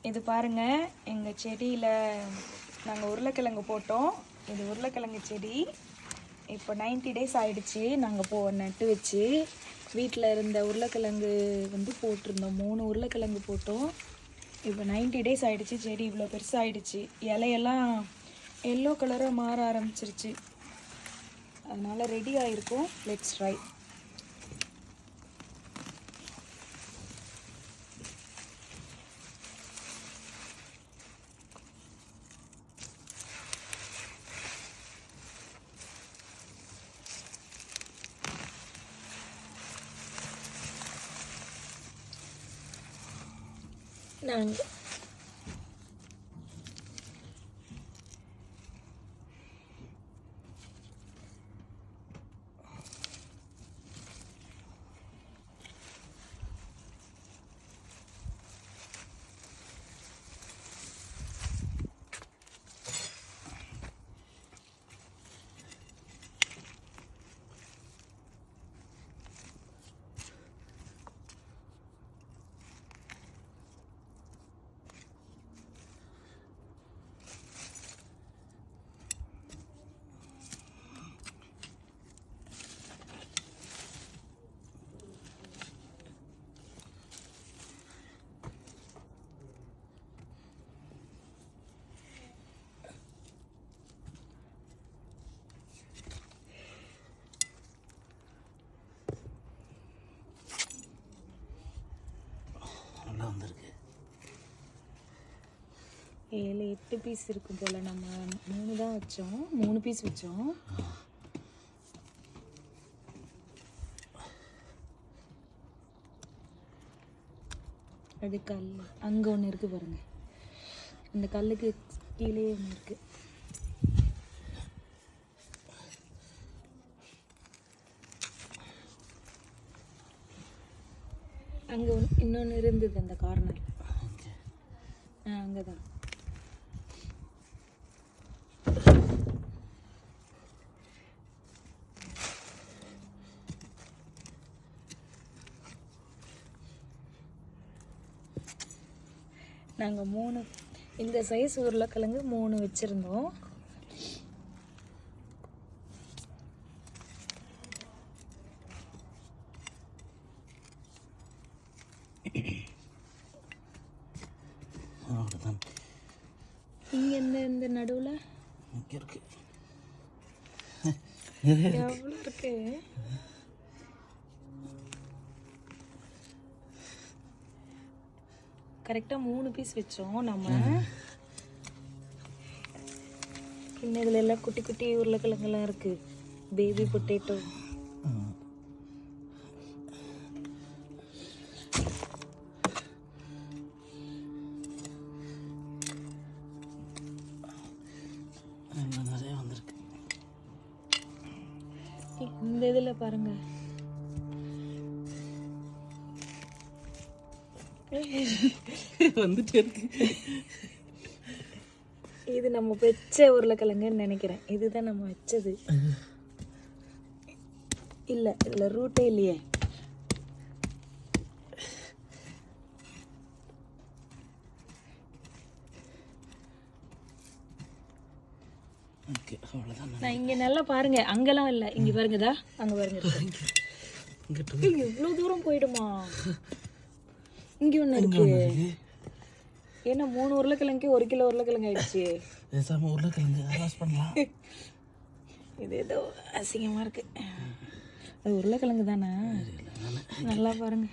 இது பாருங்க, எங்கள் செடியில் நாங்கள் உருளைக்கிழங்கு போட்டோம். இது உருளைக்கிழங்கு செடி. இப்போ 90 days ஆகிடுச்சு. நாங்கள் நட்டு வச்சு வீட்டில் இருந்த உருளைக்கிழங்கு போட்டிருந்தோம். 3 உருளைக்கிழங்கு போட்டோம். இப்போ 90 days ஆகிடுச்சு. செடி இவ்வளோ பெருசாகிடுச்சு. இலையெல்லாம் எல்லோ கலராக மாற ஆரம்பிச்சிருச்சு. அதனால் ரெடி ஆகிருக்கும். Let's try. நாங்கள் வந்திருக்கு. 7-8 பீஸ் இருக்கும் போல். நம்ம 3 தான் வச்சோம். 3 பீஸ் வச்சோம். அது கல் அங்கே ஒன்று இருக்குது பாருங்கள். இந்த கல்லுக்கு கீழே ஒன்று இருக்குது. அங்கே இன்னொன்று இருந்தது அந்த கார்னர். அங்கே தான். நாங்கள் 3 இந்த சைஸ் உருளைக்கிழங்கு 3 வச்சுருந்தோம். இங்கே இந்த நடுவில் இருக்கு. எவ்வளோ இருக்கு. கரெக்டாக 3 பீஸ் வச்சோம் நம்ம. இன்னும் இதில் எல்லாம் குட்டி குட்டி உருளைக்கிழங்கெல்லாம் இருக்குது. Baby potato. நிறைய வந்திருக்கு. இந்த இதில் பாருங்க, வந்துட்டே இருக்கு. இது நம்ம வச்ச உருளைக்கிழங்குன்னு நினைக்கிறேன். இதுதான் நம்ம வச்சது. இல்லை, இதில் ரூட்டே இல்லையே. நான் இங்கே நல்லா பாருங்க, அங்கெல்லாம் இல்லை. இங்கே பாருங்கதா, அங்கே பாருங்க. இவ்வளோ தூரம் போயிடுமா? இங்கே ஒன்று இருக்கு. ஏன்னா 3 உருளைக்கிழங்கு 1 கிலோ உருளைக்கிழங்கு ஆயிடுச்சு. இது ஏதோ அசிங்கமாக இருக்கு. அது உருளைக்கிழங்கு தானே? நல்லா பாருங்க.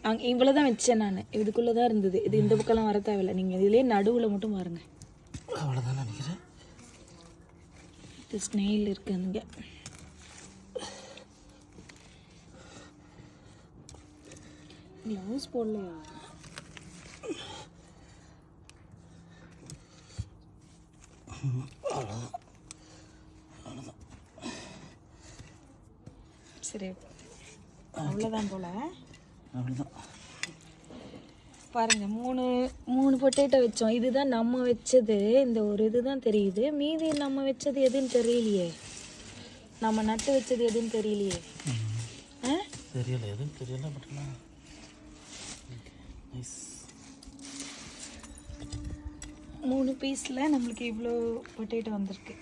அங்கே இவ்வளோ தான் வச்சேன் நான். இதுக்குள்ளே தான் இருந்தது. இது இந்த பக்கம்லாம் வர தேவையில்லை. நீங்கள் இதுலேயே நடுவில் மட்டும் பாருங்க. அவ்வளோதான் நினைக்கிறேன். இது ஸ்னெயில் இருக்கு அங்கே. க்ளவுஸ் போடலையா? சரி, அவ்வளோதான் போல. அவ்வளோதான். பாருங்க, 3 பொட்டேட்டோ வச்சோம். இதுதான் நம்ம வச்சது. இந்த ஒரு இதுதான் தெரியுது. மீதி நம்ம வச்சது எதுன்னு தெரியலையே. நம்ம நட்டு வச்சது எதுன்னு தெரியலையே. தெரியல எதுவும் தெரியல பட் நைஸ். 3 பீஸில் நம்மளுக்கு இவ்வளோ பொட்டேட்டோ வந்திருக்கு.